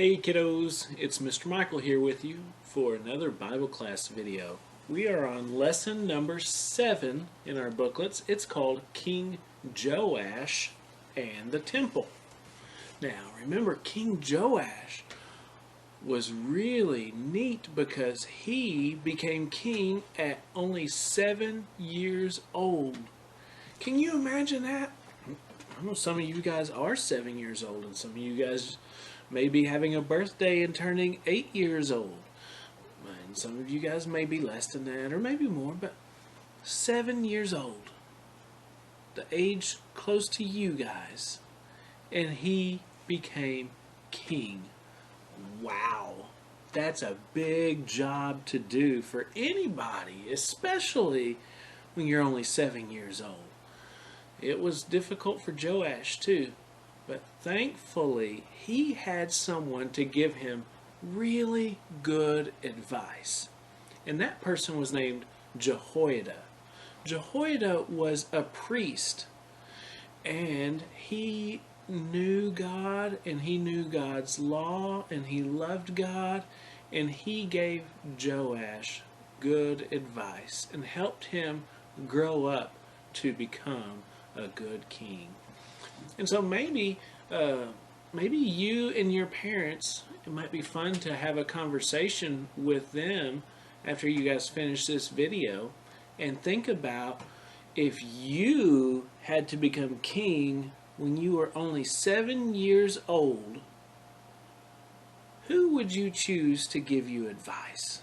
Hey kiddos, it's Mr. Michael here with you for another Bible class video. We are on lesson number 7 in our booklets. It's called King Joash and the Temple. Now remember, King Joash was really neat because he became king at only 7 years old. Can you imagine that? I know some of you guys are 7 years old, and some of you guys may be having a birthday and turning 8 years old. And some of you guys may be less than that, or maybe more, but 7 years old. The age close to you guys. And he became king. Wow. That's a big job to do for anybody, especially when you're only 7 years old. It was difficult for Joash too, but thankfully he had someone to give him really good advice. And that person was named Jehoiada. Jehoiada was a priest, and he knew God, and he knew God's law, and he loved God, and he gave Joash good advice and helped him grow up to become a good king. And so maybe you and your parents, it might be fun to have a conversation with them after you guys finish this video and think about if you had to become king when you were only 7 years old, who would you choose to give you advice?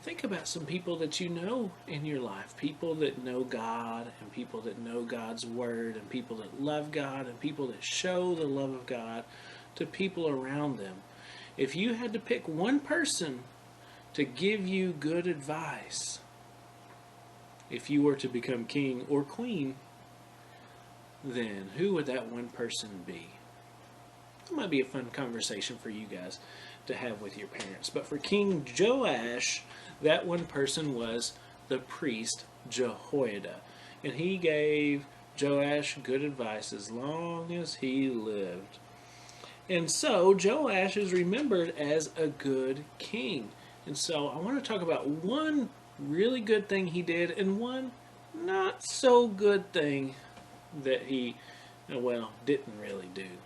Think about some people that you know in your life, people that know God, and people that know God's Word, and people that love God, and people that show the love of God to people around them. If you had to pick one person to give you good advice, if you were to become king or queen, then who would that one person be? It might be a fun conversation for you guys to have with your parents. But for King Joash, that one person was the priest Jehoiada. And he gave Joash good advice as long as he lived. And so Joash is remembered as a good king. And so I want to talk about one really good thing he did and one not so good thing that he, didn't really do.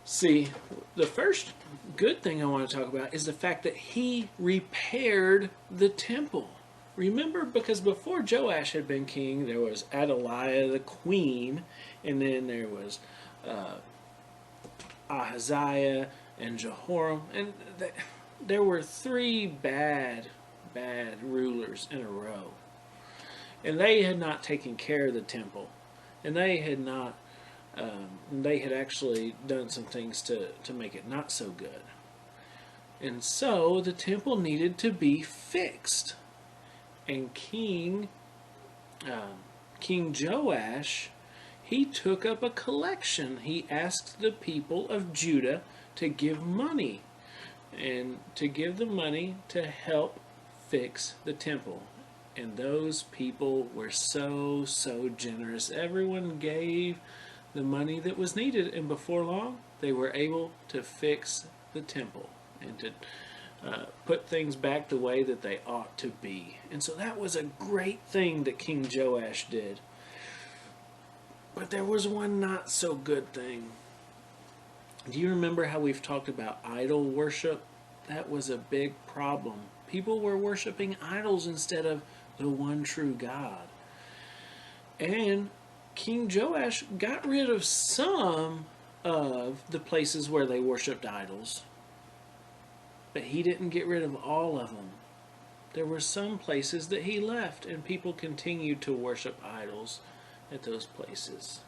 See, the first good thing I want to talk about is the fact that he repaired the temple. Remember, because before Joash had been king, there was Athaliah the queen, and then there was Ahaziah and Jehoram, and there were 3 bad rulers in a row. And they had not taken care of the temple, and they had actually done some things to make it not so good. And so the temple needed to be fixed. And King Joash, he took up a collection. He asked the people of Judah to give money, and to give the money to help fix the temple. And those people were so generous. Everyone gave the money that was needed, and before long they were able to fix the temple and to put things back the way that they ought to be. And so that was a great thing that King Joash did. But there was one not so good thing. Do you remember how we've talked about idol worship? That was a big problem. People were worshiping idols instead of the one true God. And King Joash got rid of some of the places where they worshipped idols, but he didn't get rid of all of them. There were some places that he left, and people continued to worship idols at those places.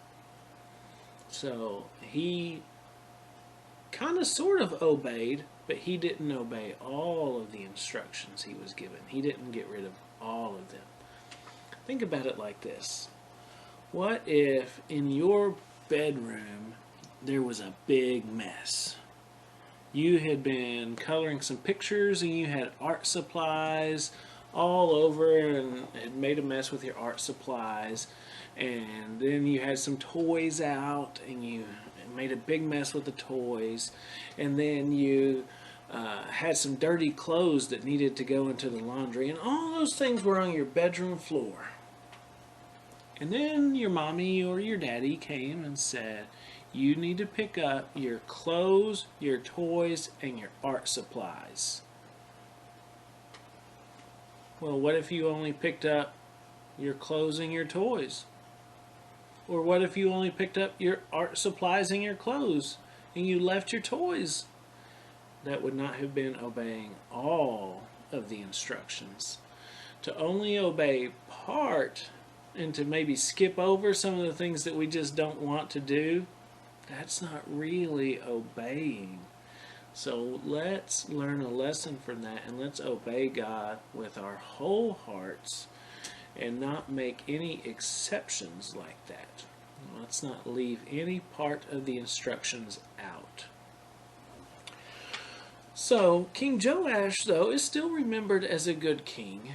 So he kind of sort of obeyed, but he didn't obey all of the instructions he was given. He didn't get rid of all of them. Think about it like this. What if in your bedroom there was a big mess? You had been coloring some pictures and you had art supplies all over and had made a mess with your art supplies, and then you had some toys out and you made a big mess with the toys, and then you had some dirty clothes that needed to go into the laundry, and all those things were on your bedroom floor. And then your mommy or your daddy came and said, you need to pick up your clothes, your toys, and your art supplies. Well, what if you only picked up your clothes and your toys? Or what if you only picked up your art supplies and your clothes and you left your toys? That would not have been obeying all of the instructions. To only obey part and to maybe skip over some of the things that we just don't want to do, that's not really obeying. So let's learn a lesson from that, and let's obey God with our whole hearts and not make any exceptions like that. Let's not leave any part of the instructions out. So King Joash, though, is still remembered as a good king,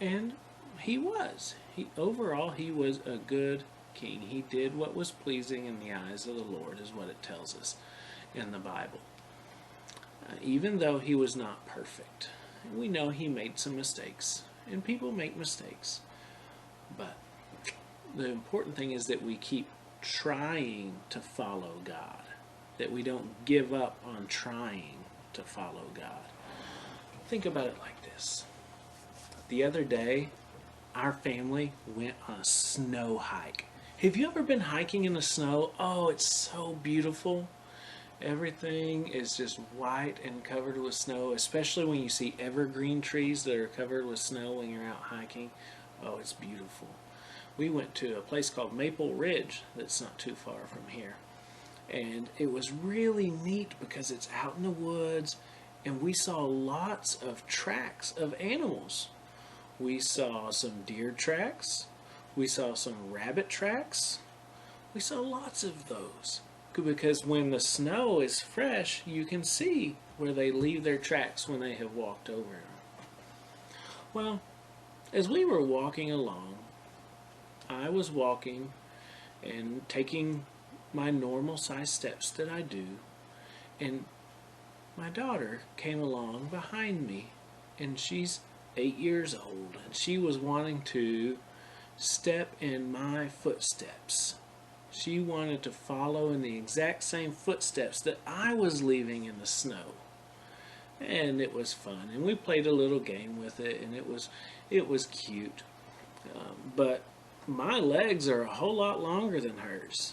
and he was. Overall, he was a good king. He did what was pleasing in the eyes of the Lord, is what it tells us in the Bible. Even though he was not perfect. We know he made some mistakes, and people make mistakes. But the important thing is that we keep trying to follow God, that we don't give up on trying to follow God. Think about it like this. The other day, our family went on a snow hike. Have you ever been hiking in the snow? Oh, it's so beautiful. Everything is just white and covered with snow, especially when you see evergreen trees that are covered with snow when you're out hiking. Oh, it's beautiful. We went to a place called Maple Ridge that's not too far from here. And it was really neat because it's out in the woods, and we saw lots of tracks of animals. We saw some deer tracks. We saw some rabbit tracks. We saw lots of those. Because when the snow is fresh, you can see where they leave their tracks when they have walked over them. Well, as we were walking along, I was walking and taking my normal size steps that I do, and my daughter came along behind me, and she's 8 years old, and she was wanting to step in my footsteps. She wanted to follow in the exact same footsteps that I was leaving in the snow. And it was fun. And we played a little game with it, and it was cute. But my legs are a whole lot longer than hers.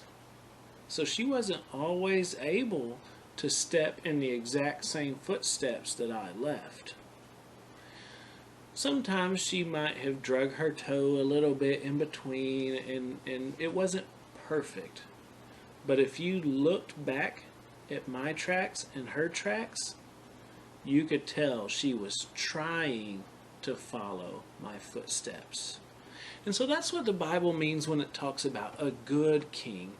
So she wasn't always able to step in the exact same footsteps that I left. Sometimes she might have drug her toe a little bit in between, and it wasn't perfect. But if you looked back at my tracks and her tracks, you could tell she was trying to follow my footsteps. And so that's what the Bible means when it talks about a good king.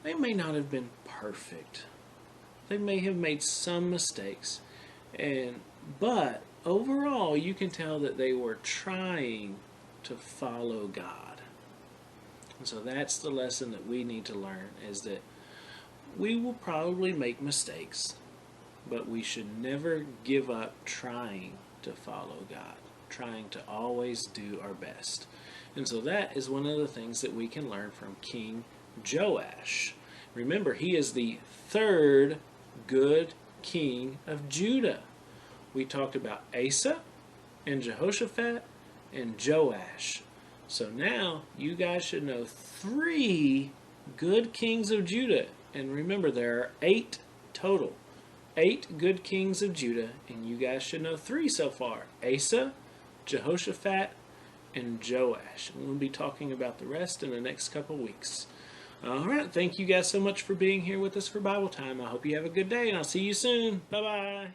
They may not have been perfect. They may have made some mistakes. But overall, you can tell that they were trying to follow God. And so that's the lesson that we need to learn, is that we will probably make mistakes, but we should never give up trying to follow God, trying to always do our best. And so that is one of the things that we can learn from King Joash. Remember, he is the third good king of Judah. We talked about Asa and Jehoshaphat and Joash. So now you guys should know 3 good kings of Judah. And remember, there are 8 total. 8 good kings of Judah, and you guys should know 3 so far. Asa, Jehoshaphat, and Joash. And we'll be talking about the rest in the next couple weeks. All right, thank you guys so much for being here with us for Bible time. I hope you have a good day, and I'll see you soon. Bye-bye.